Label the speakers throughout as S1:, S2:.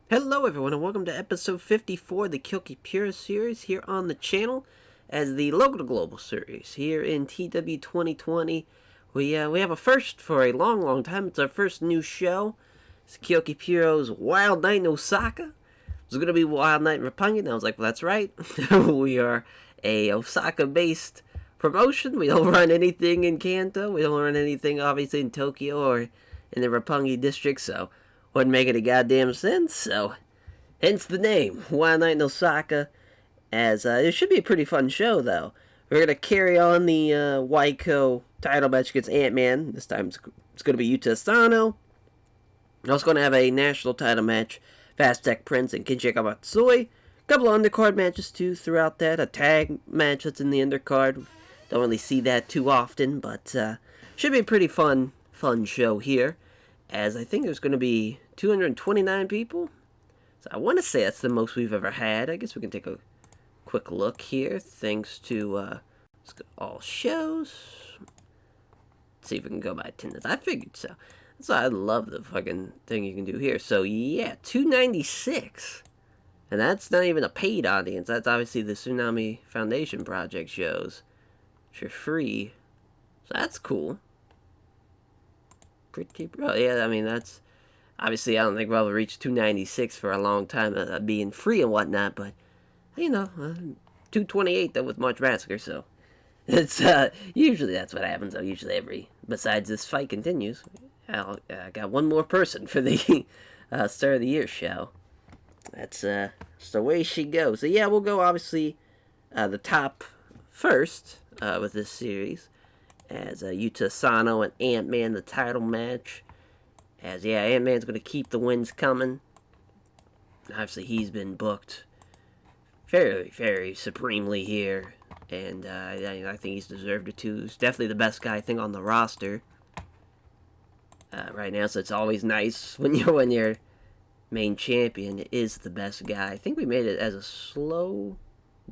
S1: Hello everyone and welcome to episode 54 of the TEW series here on the channel as the local to global series here in TEW 2020. We have a first for a long time. It's our first new show. It's TEW's Wild Night in Osaka. It's going to be Wild Night in Roppongi, and I was like, well, that's right. We are a Osaka based promotion. We don't run anything in Kanto. We don't run anything obviously in Tokyo or in the Roppongi district, so wouldn't make any goddamn sense, so hence the name, Wild Night in Osaka, as it should be a pretty fun show, though. We're going to carry on the Waiko title match against Ant-Man. This time it's going to be Yuta Asano. We're also going to have a national title match, Fast Tech Prince and Kenji Akamatsui. A couple of undercard matches, too, throughout that. A tag match that's in the undercard. Don't really see that too often, but should be a pretty fun show here. As I think there's going to be 229 people. So I want to say that's the most we've ever had. I guess we can take a quick look here. Thanks to all shows. Let's see if we can go by attendance. I figured so. That's why I love the fucking thing you can do here. So yeah, 296. And that's not even a paid audience. That's obviously the Tsunami Foundation Project shows, which are free. So that's cool. Pretty bro. Yeah, I mean, that's obviously, I don't think we'll reach 296 for a long time, being free and whatnot, but, 228 though with March Massacre, so it's, usually that's what happens, though. Usually besides this fight continues, I got one more person for the start of the year show. That's the way she goes. So yeah, we'll go, obviously, the top first, with this series, as Yuta Asano and Ant-Man, the title match. As, yeah, Ant-Man's going to keep the wins coming. Obviously, he's been booked very supremely here. And I think he's deserved it, too. He's definitely the best guy, I think, on the roster right now. So it's always nice when your main champion is the best guy. I think we made it as a slow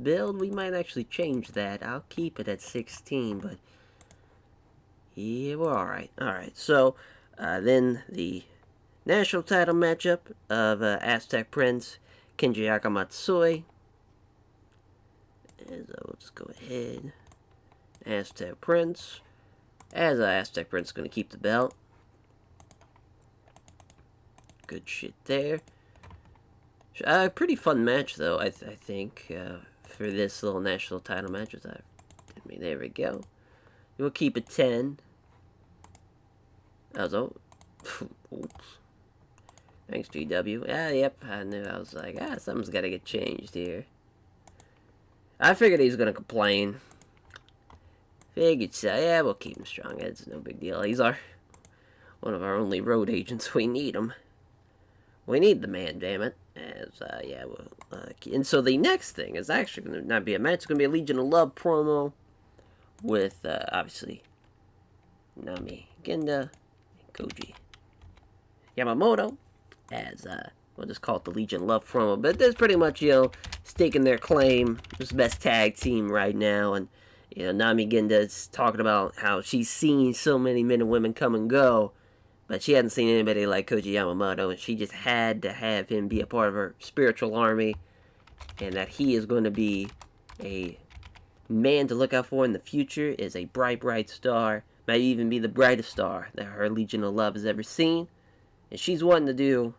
S1: build. We might actually change that. I'll keep it at 16, but yeah, we're alright. Alright, so then the national title matchup of Aztec Prince, Kenji Akamatsui. As we'll just go ahead. Aztec Prince. As Aztec Prince is going to keep the belt. Good shit there. Pretty fun match, though, I think, for this little national title match. There we go. We'll keep it 10. That was oops. Thanks, GW. Yep, I knew. I was like, something's got to get changed here. I figured he was going to complain. Figured so. Yeah, we'll keep him strong. It's no big deal. He's one of our only road agents. We need him. We need the man, damn it. And so the next thing is actually going to not be a match. It's going to be a Legion of Love promo with, obviously, Nami Genda and Koji Yamamoto, as we'll just call it the Legion Love promo. But there's pretty much, staking their claim as the best tag team right now. And, Nami Genda is talking about how she's seen so many men and women come and go, but she hadn't seen anybody like Koji Yamamoto, and she just had to have him be a part of her spiritual army, and that he is going to be a man to look out for in the future, is a bright star, might even be the brightest star that her Legion of Love has ever seen. And she's wanting to do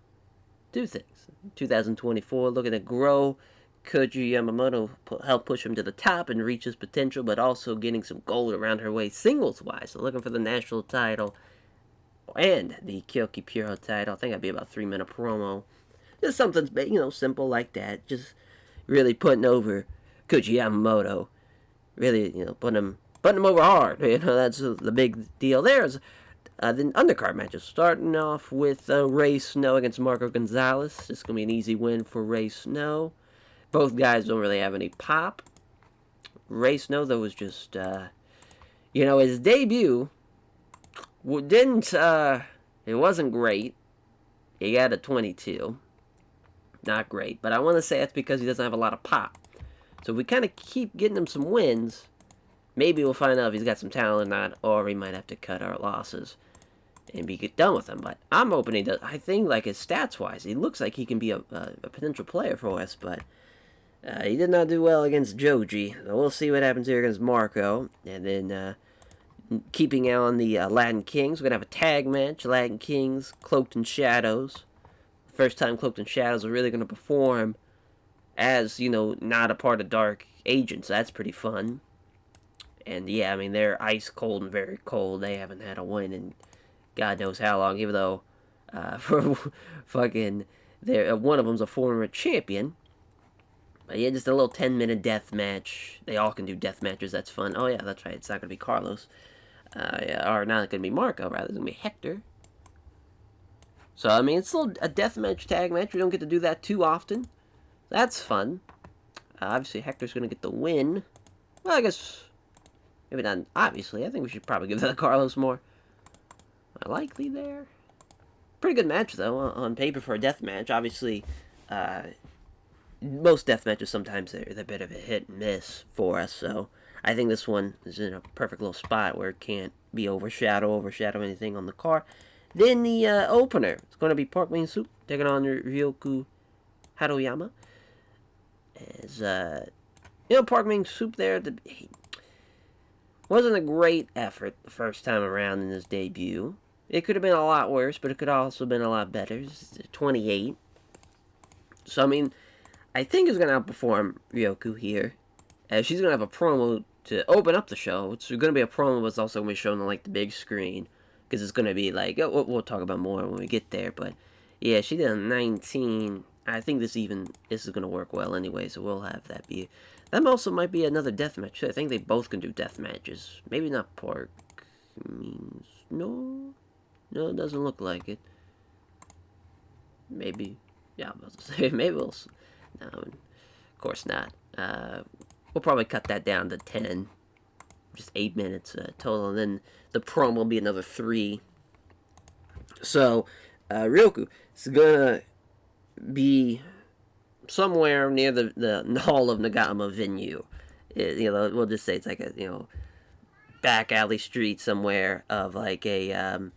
S1: things. 2024, looking to grow Koji Yamamoto, help push him to the top and reach his potential, but also getting some gold around her way singles-wise. So looking for the national title and the TEW title. I think that'd be about a 3-minute promo. Just something, simple like that. Just really putting over Koji Yamamoto. Really, putting him over hard. That's the big deal. There's the undercard matches, starting off with Ray Snow against Marco Gonzalez. This is going to be an easy win for Ray Snow. Both guys don't really have any pop. Ray Snow, though, was just, his debut it wasn't great. He got a 22. Not great. But I want to say that's because he doesn't have a lot of pop. So if we kind of keep getting him some wins, maybe we'll find out if he's got some talent or not, or we might have to cut our losses. and be get done with him. But I'm opening to, I think, like, his stats-wise, he looks like he can be a potential player for us, but he did not do well against Joji. So we'll see what happens here against Marco. And then keeping on the Latin Kings, we're going to have a tag match. Latin Kings, Cloaked in Shadows. First time Cloaked in Shadows are really going to perform as, not a part of Dark Agents. So that's pretty fun. And yeah, I mean, they're ice cold and very cold. They haven't had a win in God knows how long, even though for fucking one of them's a former champion. But yeah, just a little 10-minute death match. They all can do death matches. That's fun. Oh yeah, that's right. It's not gonna be Carlos, or not gonna be Marco. Rather, it's gonna be Hector. So I mean, it's still a death match, tag match. We don't get to do that too often. That's fun. Obviously, Hector's gonna get the win. Well, I guess maybe not. Obviously, I think we should probably give that to Carlos more. Am I likely there? Pretty good match though on paper for a death match. Obviously, most death matches sometimes they're a bit of a hit and miss for us. So I think this one is in a perfect little spot where it can't be overshadow anything on the card. Then the opener, it's going to be Park Min-soo taking on Ryoku Haruyama. As Park Min-soo there, wasn't a great effort the first time around in his debut. It could have been a lot worse, but it could also have been a lot better. It's 28. So, I mean, I think he's going to outperform Ryoku here. As she's going to have a promo to open up the show. It's going to be a promo that's also going to be shown on, like, the big screen. Because it's going to be, like, we'll talk about more when we get there. But, yeah, she did a 19. I think this is going to work well anyway, so we'll have that be. That also might be another death match. I think they both can do death matches. Maybe not Park means... No, it doesn't look like it. Maybe. Yeah, I'm about to say, maybe we'll... No, of course not. We'll probably cut that down to 10. Just 8 minutes total, and then the promo will be another 3. So, Ryoku is gonna be somewhere near the Hall of Nagama venue. We'll just say it's like a back alley street somewhere of like a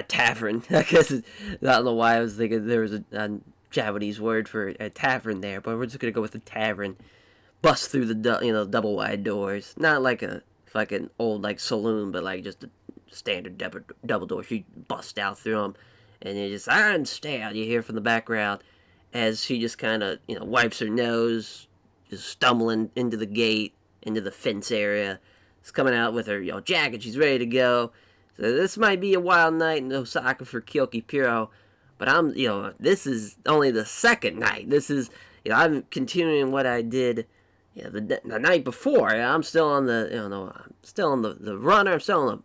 S1: tavern. I guess I don't know why I was thinking there was a Japanese word for a tavern there, but we're just gonna go with the tavern. Bust through the double wide doors, not like a fucking old like saloon, but like just a standard double door. She busts out through them, and you just stay out. You hear from the background as she just kind of wipes her nose, just stumbling into the gate, into the fence area. She's coming out with her jacket. She's ready to go. So this might be a wild night in Osaka for Kyoki Puro, but this is only the second night. This is I'm continuing what I did. The night before. I'm still on the I'm still on the runner. I'm still on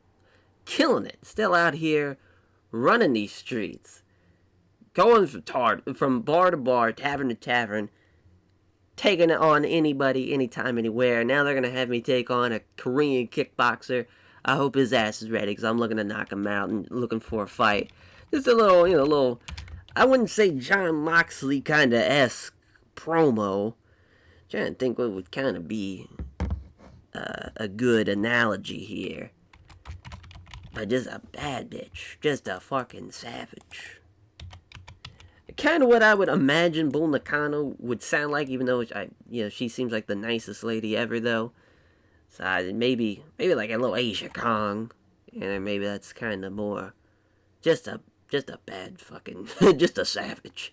S1: killing it. Still out here running these streets, going from bar to bar, tavern to tavern, taking it on anybody, anytime, anywhere. Now they're gonna have me take on a Korean kickboxer. I hope his ass is ready because I'm looking to knock him out and looking for a fight. Just a little, I wouldn't say John Moxley kind of esque promo. Trying to think what would kind of be a good analogy here. But just a bad bitch. Just a fucking savage. Kind of what I would imagine Bull Nakano would sound like, even though she seems like the nicest lady ever, though. So maybe like a little Asia Kong. And maybe that's kind of more just a bad fucking, just a savage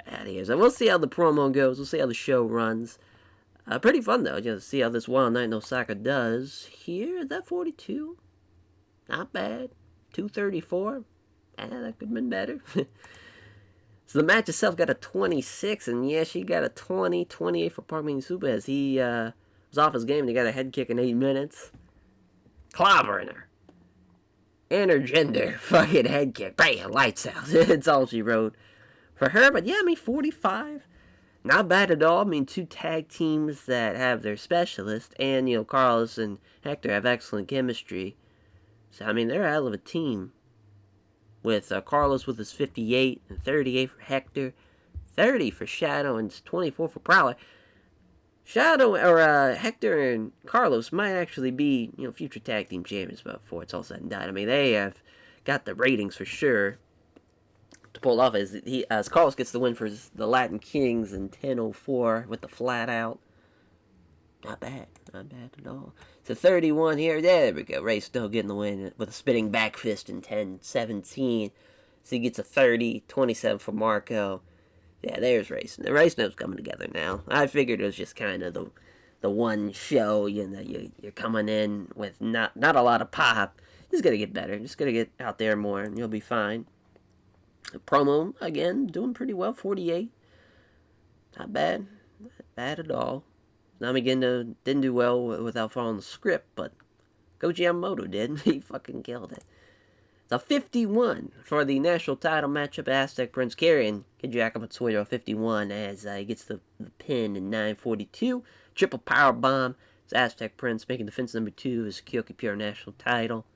S1: out here. So we'll see how the promo goes. We'll see how the show runs. Pretty fun, though, just to see how this Wild Night in Osaka does. Here, is that 42? Not bad. 234? That could have been better. So the match itself got a 26, and yeah, she got a 28 for Park Min-soo as he was off his game and he got a head kick in 8 minutes. Clobbering her. Intergender fucking head kick. Bam, lights out. It's all she wrote for her, but yeah, 45. Not bad at all. 2 tag teams that have their specialists, and, Carlos and Hector have excellent chemistry. So, they're a hell of a team. With Carlos with his 58 and 38 for Hector, 30 for Shadow, and 24 for Prowler. Shadow or Hector and Carlos might actually be future tag team champions before it's all said and done. I mean, they have got the ratings for sure to pull off as Carlos gets the win for the Latin Kings in 10:04 with the flat out. Not bad at all. So 31 here. There we go. Rey still getting the win with a spinning back fist in 10:17. So he gets a 30, 27 for Marco. Yeah, there's Rey Snow. Rey Snow's coming together now. I figured it was just kind of the one show. You're coming in with not a lot of pop. Just gotta get better. Just gotta get out there more, and you'll be fine. Promo again, doing pretty well. 48, not bad, not bad at all. Namigendo didn't do well without following the script, but Koji Yamamoto did. He fucking killed it. So 51 for the national title matchup. Aztec Prince carrying Kajaka Matsuyo 51 as he gets the pin in 9:42. Triple power bomb. It's Aztec Prince making defense number 2 as Kyoki Pure national title.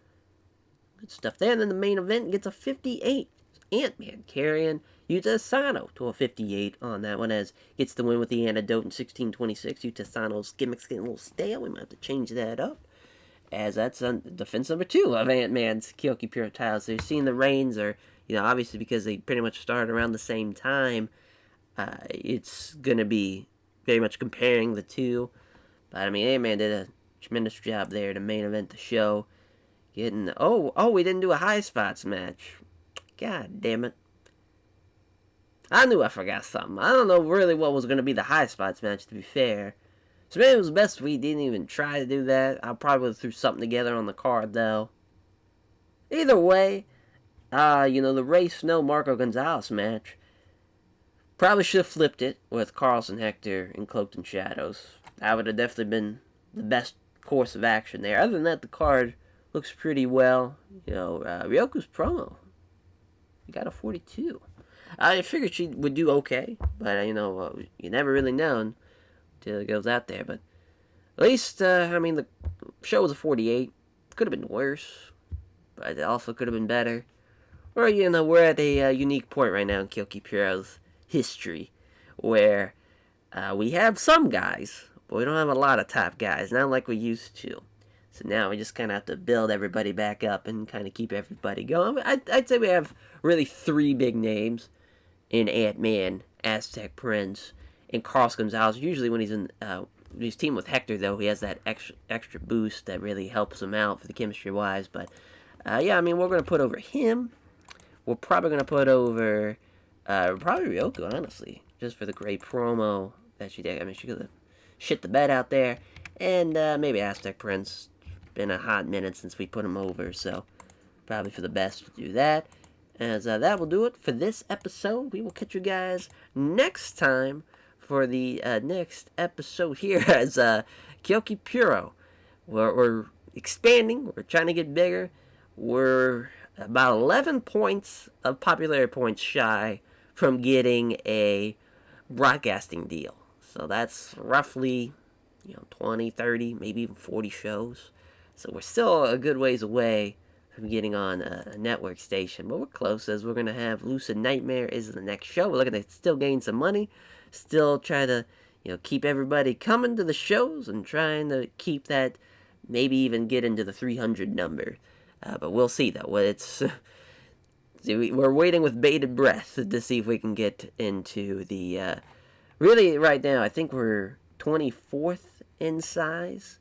S1: Good stuff there. And then the main event gets a 58. Ant-Man carrying Yuta Asano to a 58 on that one as gets the win with the antidote in 16:26. Yuta Asano's gimmick's getting a little stale. We might have to change that up, as that's defense number 2 of Ant-Man's Kyoki Pure titles. So you're seeing the reigns are, obviously because they pretty much started around the same time, it's going to be very much comparing the two. But, I mean, Ant-Man did a tremendous job there to main event the show. We didn't do a high spots match. God damn it. I knew I forgot something. I don't know really what was going to be the high spots match, to be fair. So maybe it was best we didn't even try to do that. I probably threw something together on the card, though. Either way, the Rey Snow Marco Gonzalez match, probably should have flipped it with Carlson Hector and Cloaked in Shadows. That would have definitely been the best course of action there. Other than that, the card looks pretty well. Ryoku's promo, you got a 42. I figured she would do okay, but you never really known till it goes out there. But at least, the show was a 48. Could have been worse, but it also could have been better. Or, we're at a unique point right now in Kyoki Puro's history where we have some guys, but we don't have a lot of top guys, not like we used to. So now we just kind of have to build everybody back up and kind of keep everybody going. I'd say we have really 3 big names in Ant-Man, Aztec Prince, and Carlos Gonzalez. Usually when he's in his team with Hector, though, he has that extra boost that really helps him out for the chemistry-wise. But, we're going to put over him. We're probably going to put over probably Ryoku, honestly, just for the great promo that she did. I mean, she could have shit the bed out there. And maybe Aztec Prince. Been a hot minute since we put him over, so probably for the best to do that. As that will do it for this episode. We will catch you guys next time for the next episode here as Kyoki Puro. We're expanding. We're trying to get bigger. We're about 11 points of popularity points shy from getting a broadcasting deal. So that's roughly 20, 30, maybe even 40 shows. So we're still a good ways away from getting on a network station. But we're close, as we're going to have Lucid Nightmare is the next show. We're looking to still gain some money. Still try to, keep everybody coming to the shows and trying to keep that, maybe even get into the 300 number. But we'll see, though. We're waiting with bated breath to see if we can get into the... really, right now, I think we're 24th in size.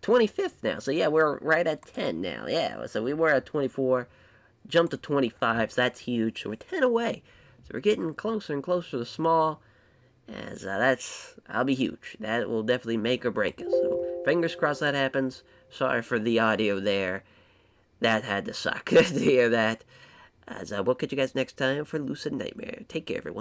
S1: 25th now. So, yeah, we're right at 10 now. Yeah, so we were at 24, jumped to 25, so that's huge. So we're 10 away. So we're getting closer and closer to small, as that'll be huge. That will definitely make or break us. So fingers crossed that happens. Sorry for the audio there. That had to suck to hear that. As we'll catch you guys next time for Lucid Nightmare. Take care, everyone.